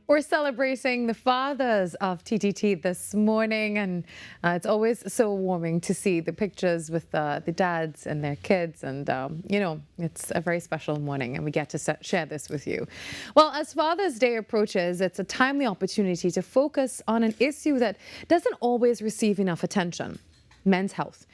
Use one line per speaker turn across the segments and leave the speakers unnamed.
We're celebrating the fathers of TTT this morning, and it's always so warming to see the pictures with the dads and their kids. And, it's a very special morning, and we get to share this with you. Well, as Father's Day approaches, it's a timely opportunity to focus on an issue that doesn't always receive enough attention: men's health.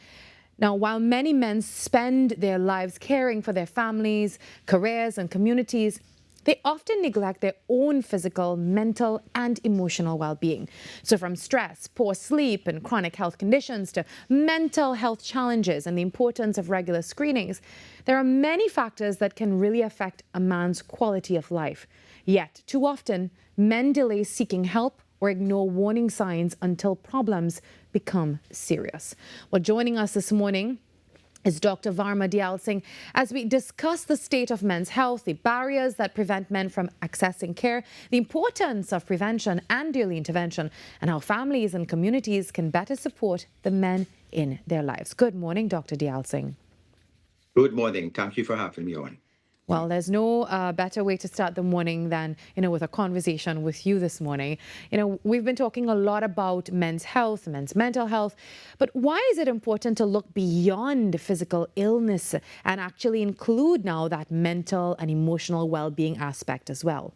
Now, while many men spend their lives caring for their families, careers, and communities, they often neglect their own physical, mental, and emotional well-being. So from stress, poor sleep, and chronic health conditions to mental health challenges and the importance of regular screenings, there are many factors that can really affect a man's quality of life. Yet, too often, men delay seeking help or ignore warning signs until problems become serious. Well, joining us this morning is Dr. Varma Deyalsingh as we discuss the state of men's health, the barriers that prevent men from accessing care, the importance of prevention and early intervention, and how families and communities can better support the men in their lives. Good morning, Dr. Deyalsingh.
Good morning. Thank you for having me on.
Well, there's no better way to start the morning than, with a conversation with you this morning. We've been talking a lot about men's health, men's mental health, but why is it important to look beyond physical illness and actually include now that mental and emotional well-being aspect as well?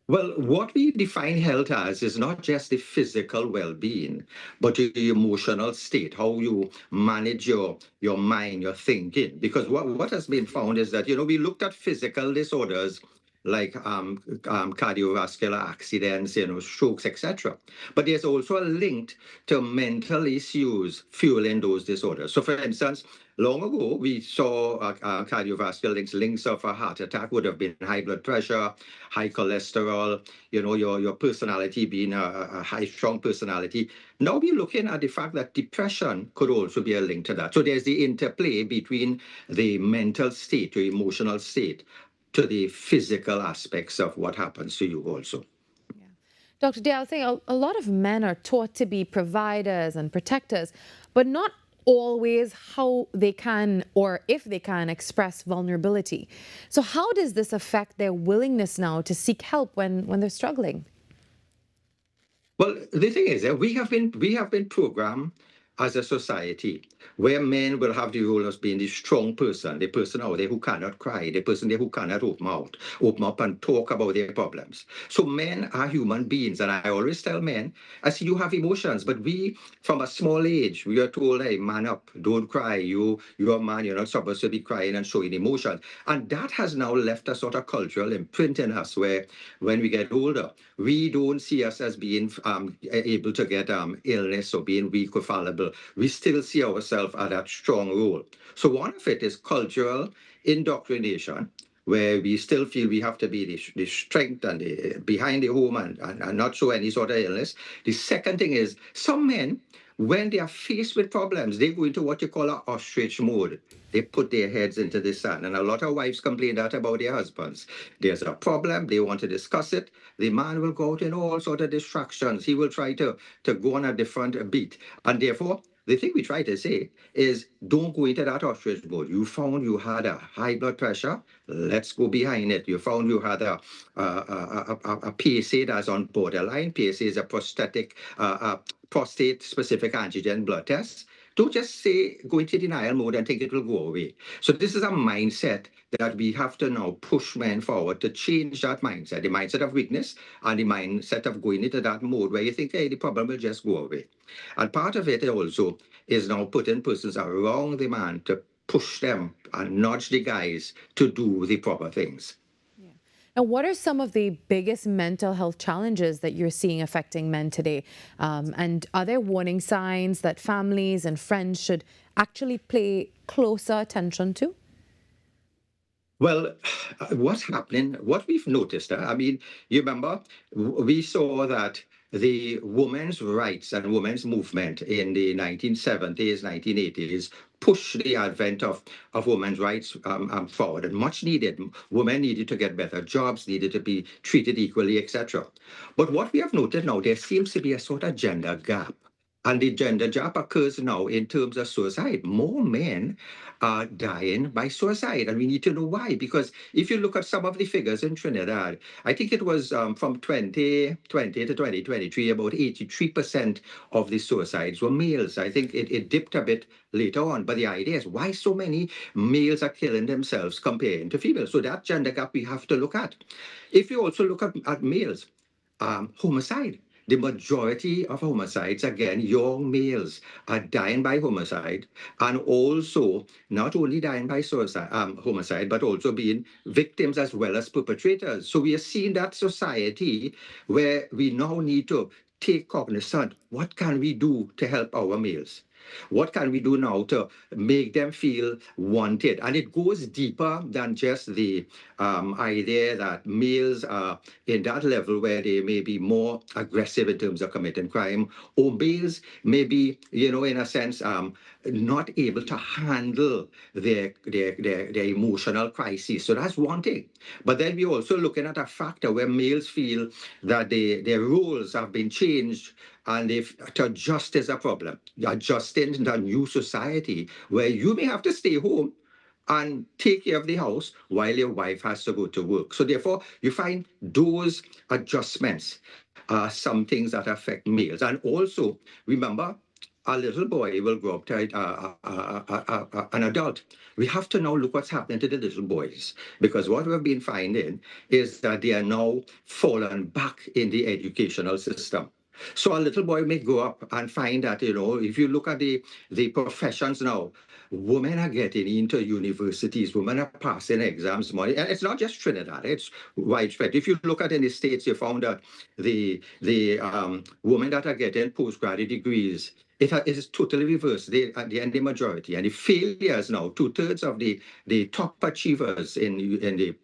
Well, what we define health as is not just the physical well-being, but the emotional state, how you manage your mind, your thinking. Because what has been found is that, we looked at physical disorders like cardiovascular accidents, strokes, etc. But there's also a link to mental issues fueling those disorders. So, for instance, long ago, we saw cardiovascular links of a heart attack would have been high blood pressure, high cholesterol, your personality being a high, strong personality. Now we're looking at the fact that depression could also be a link to that. So there's the interplay between the mental state, your emotional state, to the physical aspects of what happens to you also.
Yeah. Dr. Deyalsingh, a lot of men are taught to be providers and protectors, but not always how they can or if they can express vulnerability. So how does this affect their willingness now to seek help when they're struggling?
Well, the thing is that we have been programmed as a society where men will have the role of being the strong person, the person out there who cannot cry, the person there who cannot open up and talk about their problems. So men are human beings, and I always tell men, I see you have emotions, but we, from a small age, we are told, hey, man up, don't cry. You're a man, you're not supposed to be crying and showing emotion. And that has now left a sort of cultural imprint in us where when we get older, we don't see us as being able to get illness or being weak or fallible. We still see ourselves at that strong role. So one of it is cultural indoctrination, where we still feel we have to be the strength and behind the home and not show any sort of illness. The second thing is some men, when they are faced with problems, they go into what you call an ostrich mode. They put their heads into the sand. And a lot of wives complain that about their husbands. There's a problem, they want to discuss it. The man will go out in all sort of distractions. He will try to go on a different beat. And therefore, the thing we try to say is don't go into that ostrich mode. You found you had a high blood pressure. Let's go behind it. You found you had a PSA that's on borderline. PSA is a prostate-specific antigen blood test. Don't just say go into denial mode and think it will go away. So this is a mindset that we have to now push men forward to change that mindset, the mindset of weakness and the mindset of going into that mode where you think, hey, the problem will just go away. And part of it also is now putting persons around the man to push them and nudge the guys to do the proper things.
Now, what are some of the biggest mental health challenges that you're seeing affecting men today? And are there warning signs that families and friends should actually pay closer attention to?
Well, what's happening, what we've noticed, you remember, we saw that the women's rights and women's movement in the 1970s, 1980s pushed the advent of women's rights forward, and much needed. Women needed to get better jobs, needed to be treated equally, etc. But what we have noted now, there seems to be a sort of gender gap And the gender gap occurs now in terms of suicide. More men are dying by suicide, and we need to know why. Because if you look at some of the figures in Trinidad, I think it was from 2020 to 2023, about 83% of the suicides were males. I think it dipped a bit later on, but the idea is why so many males are killing themselves comparing to females. So that gender gap we have to look at. If you also look at males, homicide. The majority of homicides, again, young males are dying by homicide, and also not only dying by suicide, homicide, but also being victims as well as perpetrators. So we are seeing that society where we now need to take cognizance. What can we do to help our males? What can we do now to make them feel wanted? And it goes deeper than just the idea that males are in that level where they may be more aggressive in terms of committing crime, or males may be, in a sense, not able to handle their emotional crises. So that's one thing. But then we're also looking at a factor where males feel that their roles have been changed, and if to adjust is a problem. Adjusting to a new society where you may have to stay home and take care of the house while your wife has to go to work. So therefore, you find those adjustments are some things that affect males. And also, remember, a little boy will grow up to an adult. We have to now look what's happening to the little boys, because what we've been finding is that they are now fallen back in the educational system. So a little boy may grow up and find that, if you look at the professions now, women are getting into universities, women are passing exams more. And it's not just Trinidad, it's widespread. If you look at in the States, you found that the women that are getting postgraduate degrees, it is totally reversed. They are the majority. And the failures now, two-thirds of the top achievers in the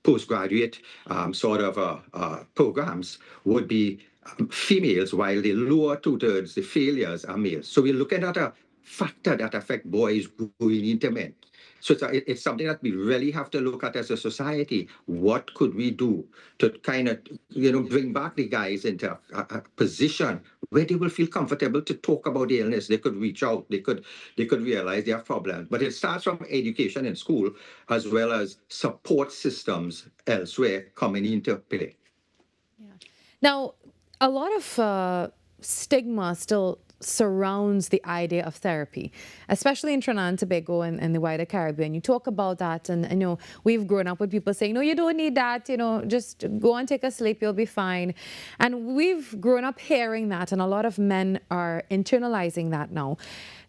postgraduate sort of programs would be females, while the lower two-thirds, the failures, are males. So we're looking at a factor that affect boys going into men. So it's something that we really have to look at as a society. What could we do to kind of, bring back the guys into a position where they will feel comfortable to talk about the illness? They could reach out. They could realize they have problems. But it starts from education in school, as well as support systems elsewhere coming into play.
Yeah. Now, a lot of stigma still surrounds the idea of therapy, especially in Trinidad and Tobago and the wider Caribbean. You talk about that, and we've grown up with people saying, no, you don't need that, just go and take a sleep, you'll be fine. And we've grown up hearing that, and a lot of men are internalizing that now.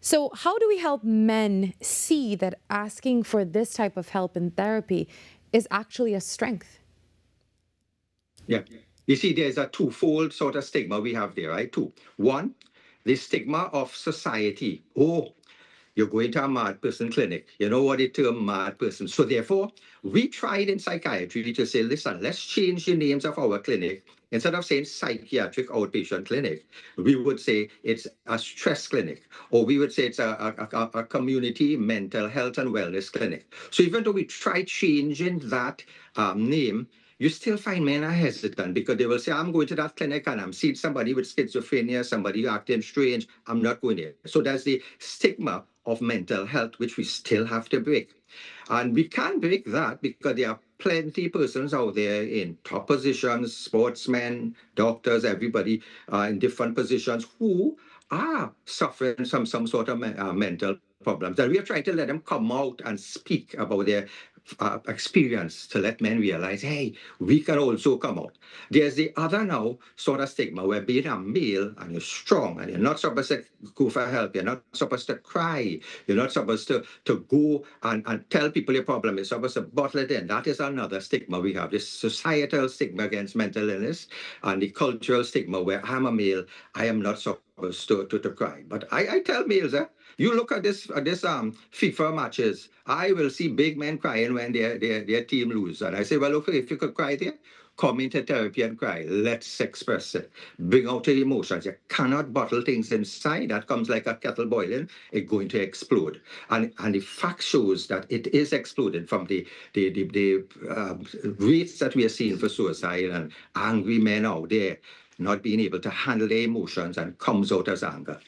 So how do we help men see that asking for this type of help in therapy is actually a strength?
Yeah. You see, there's a twofold sort of stigma we have there, right? Two. One, the stigma of society. Oh, you're going to a mad person clinic. You know what the term mad person. So therefore, we tried in psychiatry to say, listen, let's change the names of our clinic. Instead of saying psychiatric outpatient clinic, we would say it's a stress clinic, or we would say it's a community mental health and wellness clinic. So even though we tried changing that name, you still find men are hesitant because they will say, I'm going to that clinic and I'm seeing somebody with schizophrenia, somebody acting strange. I'm not going there. So there's the stigma of mental health, which we still have to break. And we can't break that because there are plenty of persons out there in top positions, sportsmen, doctors, everybody in different positions who are suffering some sort of mental problems. And we are trying to let them come out and speak about their experience to let men realize, hey, we can also come out. There's the other now sort of stigma where being a male and you're strong and you're not supposed to go for help, you're not supposed to cry, you're not supposed to go and tell people your problem, you're supposed to bottle it in. That is another stigma we have, this societal stigma against mental illness and the cultural stigma where I'm a male, I am not supposed to cry. But I tell males, you look at this FIFA matches. I will see big men crying when their team lose, and I say, well, okay, if you could cry there, come into therapy and cry. Let's express it. Bring out your emotions. You cannot bottle things inside. That comes like a kettle boiling. It's going to explode. And the fact shows that it is exploding from the rates that we are seeing for suicide and angry men out there. not being able to handle their emotions and comes out as anger.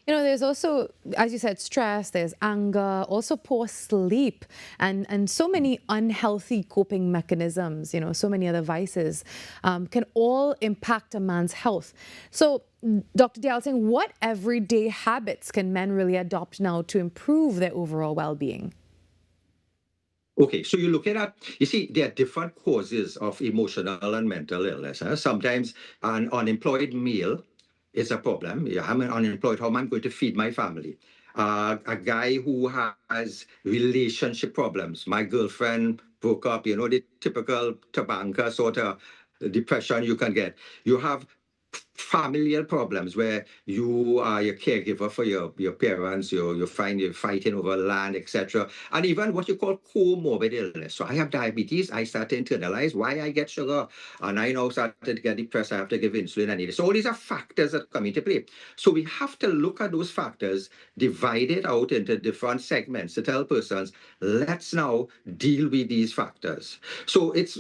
There's also, as you said, stress, there's anger, also poor sleep, and so many unhealthy coping mechanisms, so many other vices can all impact a man's health. So, Dr. Deyalsingh, what everyday habits can men really adopt now to improve their overall well-being?
Okay, so you're looking at, you see, there are different causes of emotional and mental illness. Sometimes an unemployed male is a problem. Yeah, I'm unemployed. How am I going to feed my family? A guy who has relationship problems. My girlfriend broke up, the typical tabanka sort of depression you can get. You have familial problems where you are a caregiver for your parents, you find you're fighting over land, etc. And even what you call comorbid illness. So I have diabetes, I start to internalize why I get sugar, and I now started to get depressed, I have to give insulin and it. So all these are factors that come into play. So we have to look at those factors, divide it out into different segments to tell persons, let's now deal with these factors. So it's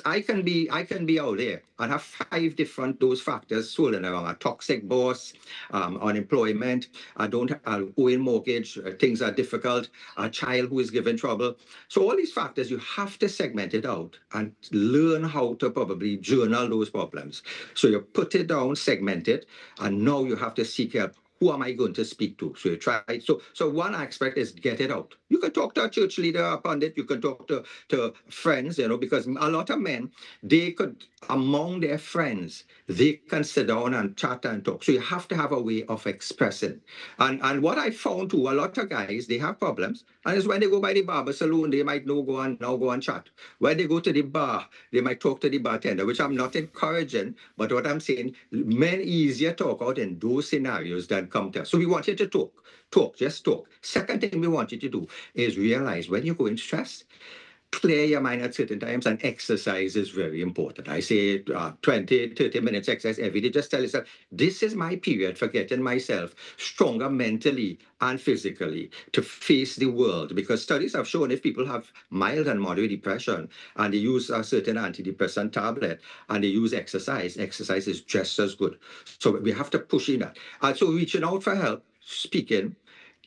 I can be out there and have 5 different those factors swirling around: a toxic boss, unemployment, I owe in mortgage, things are difficult, a child who is given trouble. So all these factors, you have to segment it out and learn how to probably journal those problems. So you put it down, segment it, and now you have to seek help. Who am I going to speak to? So you try. So one aspect is get it out. You can talk to a church leader, a pundit. You can talk to friends, because a lot of men, they could, among their friends, they can sit down and chat and talk. So you have to have a way of expressing. And what I found too, a lot of guys, they have problems. And it's when they go by the barber saloon, they might now go and chat. When they go to the bar, they might talk to the bartender, which I'm not encouraging. But what I'm saying, men easier talk out in those scenarios than come to us. So we want you to talk, just talk. Second thing we want you to do is realize when you're going stressed, clear your mind at certain times, and exercise is very important. I say 20, 30 minutes exercise every day. Just tell yourself, this is my period for getting myself stronger mentally and physically to face the world. Because studies have shown if people have mild and moderate depression and they use a certain antidepressant tablet and they use exercise is just as good. So we have to push in that. And so reaching out for help, speaking,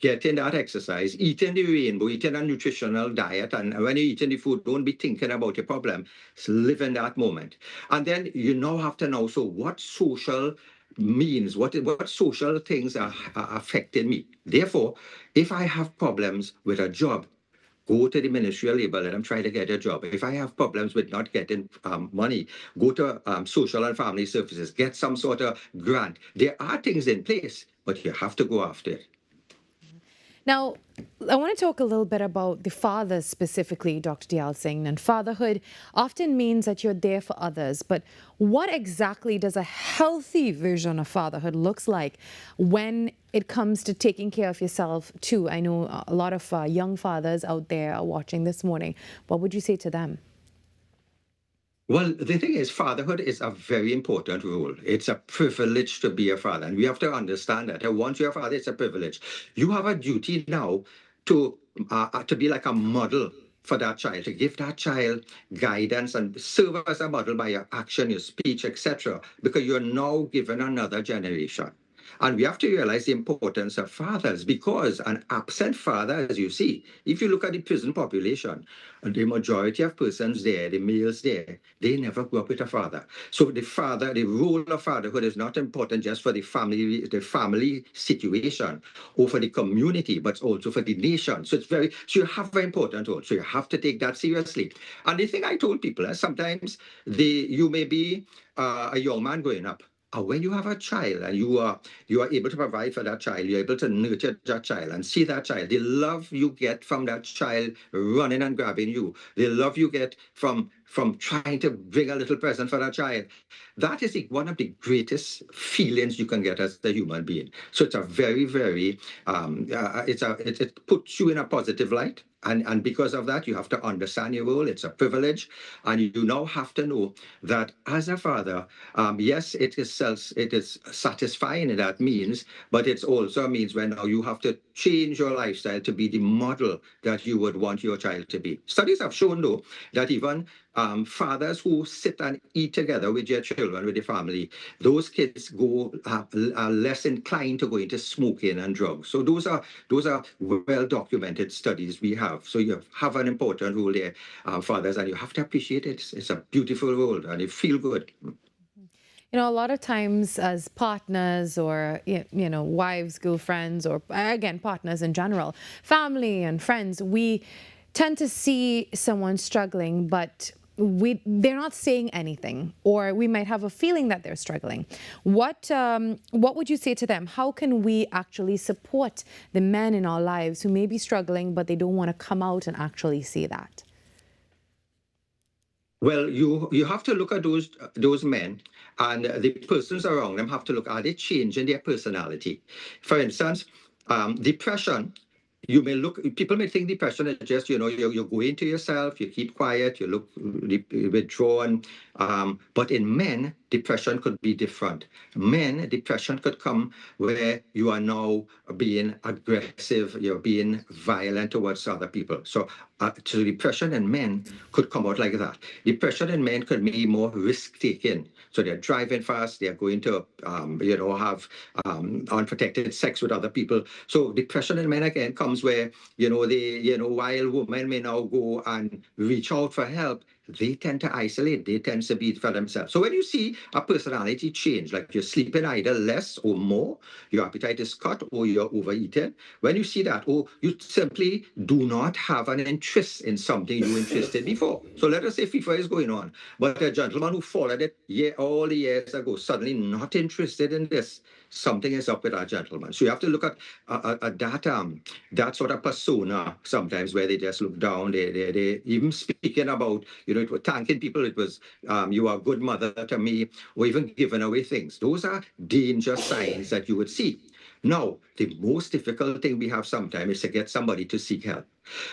getting that exercise, eating the rainbow, eating a nutritional diet. And when you're eating the food, don't be thinking about your problem. Live in that moment. And then you now have to know, so what social means, what social things are affecting me. Therefore, if I have problems with a job, go to the Ministry of Labor, let them try to get a job. If I have problems with not getting money, go to Social and Family Services, get some sort of grant. There are things in place, but you have to go after it.
Now, I want to talk a little bit about the fathers specifically, Dr. Deyalsingh. And fatherhood often means that you're there for others. But what exactly does a healthy version of fatherhood looks like when it comes to taking care of yourself too? I know a lot of young fathers out there are watching this morning. What would you say to them?
Well, the thing is, fatherhood is a very important role. It's a privilege to be a father. And we have to understand that. And once you're a father, it's a privilege. You have a duty now to be like a model for that child, to give that child guidance and serve as a model by your action, your speech, etc. Because you're now given another generation. And we have to realize the importance of fathers, because an absent father, as you see, if you look at the prison population, the majority of persons there, the males there, they never grew up with a father. So the role of fatherhood is not important just for the family situation or for the community, but also for the nation. So so you have a very important role. So you have to take that seriously. And the thing I told people, sometimes you may be a young man growing up. When you have a child and you are able to provide for that child, you're able to nurture that child and see that child, the love you get from that child running and grabbing you, the love you get from trying to bring a little present for that child, that is one of the greatest feelings you can get as a human being. So it's a very, very, it puts you in a positive light. And because of that, you have to understand your role. It's a privilege. And you now have to know that as a father, yes, it is satisfying in that means, but it also means when now you have to change your lifestyle to be the model that you would want your child to be. Studies have shown, though, that even fathers who sit and eat together with their children, with the family, those kids are less inclined to go into smoking and drugs. So those are well documented studies we have. So you have an important role there, fathers, and you have to appreciate it. It's a beautiful role, and it feel good.
A lot of times as partners or, wives, girlfriends, or again, partners in general, family and friends, we tend to see someone struggling, but they're not saying anything, or we might have a feeling that they're struggling. What would you say to them? How can we actually support the men in our lives who may be struggling, but they don't want to come out and actually say that?
Well, you have to look at those men, and the persons around them have to look, are they changing their personality? For instance, depression. People may think depression is just, you go into yourself, you keep quiet, you look withdrawn. But in men, depression could be different. Men, depression could come where you are now being aggressive, you're being violent towards other people. So depression in men could come out like that. Depression in men could be more risk-taking. So they're driving fast, they're going to, have unprotected sex with other people. So depression in men again comes where, while women may now go and reach out for help, they tend to isolate, they tend to be for themselves. So when you see a personality change, like you're sleeping either less or more, your appetite is cut, or you're overeating, when you see that, or you simply do not have an interest in something you were interested before. So let us say FIFA is going on, but a gentleman who followed it all the years ago, suddenly not interested in this, something is up with that gentleman. So you have to look at that sort of persona sometimes, where they just look down. They even speaking about, it was thanking people. It was, you are a good mother to me, or even giving away things. Those are danger signs that you would see. Now, the most difficult thing we have sometimes is to get somebody to seek help.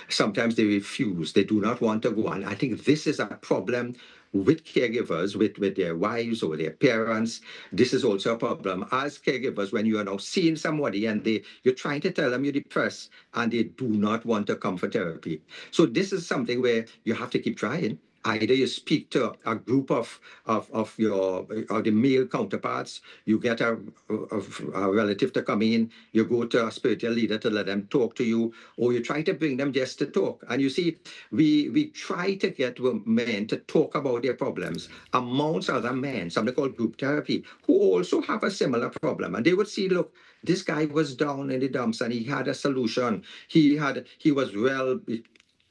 Sometimes they refuse. They do not want to go on. I think this is a problem with caregivers, with their wives or their parents. This is also a problem as caregivers when you are now seeing somebody and you're trying to tell them you're depressed and they do not want to come for therapy. So this is something where you have to keep trying. Either you speak to a group of the male counterparts, you get a relative to come in, you go to a spiritual leader to let them talk to you, or you try to bring them just to talk. And you see, we try to get men to talk about their problems amongst other men, something called group therapy, who also have a similar problem. And they would see, look, this guy was down in the dumps and he had a solution. He was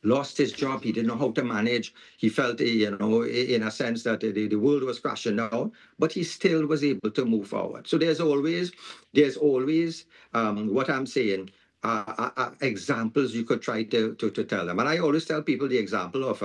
lost his job. He didn't know how to manage. He felt, in a sense that the world was crashing down, but he still was able to move forward. So there's always what I'm saying, examples you could try to tell them. And I always tell people the example of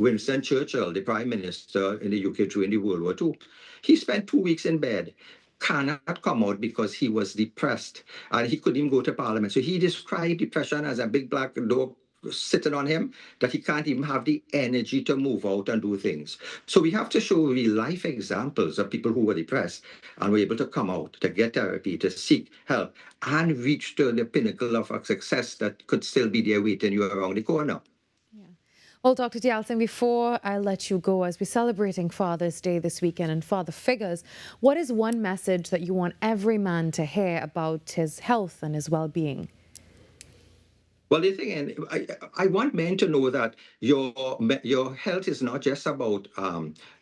Winston Churchill, the Prime Minister in the UK during the World War II. He spent 2 weeks in bed, cannot come out because he was depressed and he couldn't even go to Parliament. So he described depression as a big black dog sitting on him, that he can't even have the energy to move out and do things. So we have to show real life examples of people who were depressed and were able to come out, to get therapy, to seek help, and reach to the pinnacle of a success that could still be there waiting you around the corner.
Well, Dr. Deyalsingh, before I let you go, as we're celebrating Father's Day this weekend and father figures, what is one message that you want every man to hear about his health and his well-being?
Well, the thing is, I want men to know that your health is not just about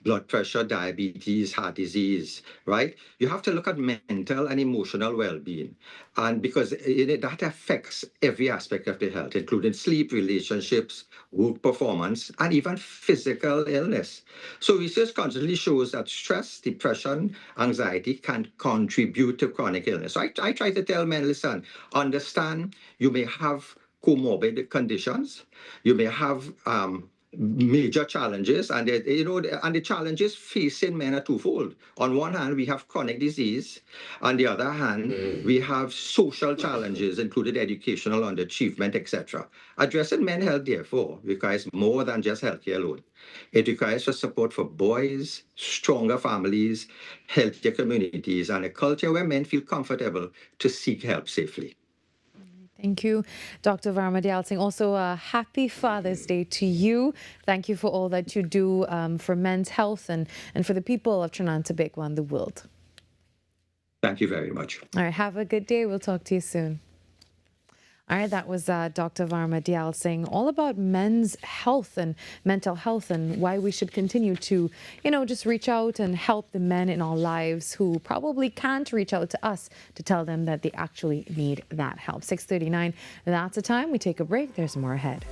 blood pressure, diabetes, heart disease, right? You have to look at mental and emotional well-being, and because that affects every aspect of the health, including sleep, relationships, work performance, and even physical illness. So research constantly shows that stress, depression, anxiety can contribute to chronic illness. So I try to tell men, listen, understand you may have comorbid conditions. You may have major challenges, and the challenges facing men are twofold. On one hand, we have chronic disease. On the other hand, we have social challenges, including educational underachievement, etc. Addressing men's health, therefore, requires more than just healthcare alone. It requires support for boys, stronger families, healthier communities, and a culture where men feel comfortable to seek help safely.
Thank you, Dr. Varma Deyalsingh. Also, happy Father's Day to you. Thank you for all that you do for men's health and for the people of Trinidad and Tobago and the world.
Thank you very much.
All right, have a good day. We'll talk to you soon. All right, that was Dr. Varma Deyalsingh, all about men's health and mental health and why we should continue to, just reach out and help the men in our lives who probably can't reach out to us to tell them that they actually need that help. 6:39, that's the time. We take a break. There's more ahead.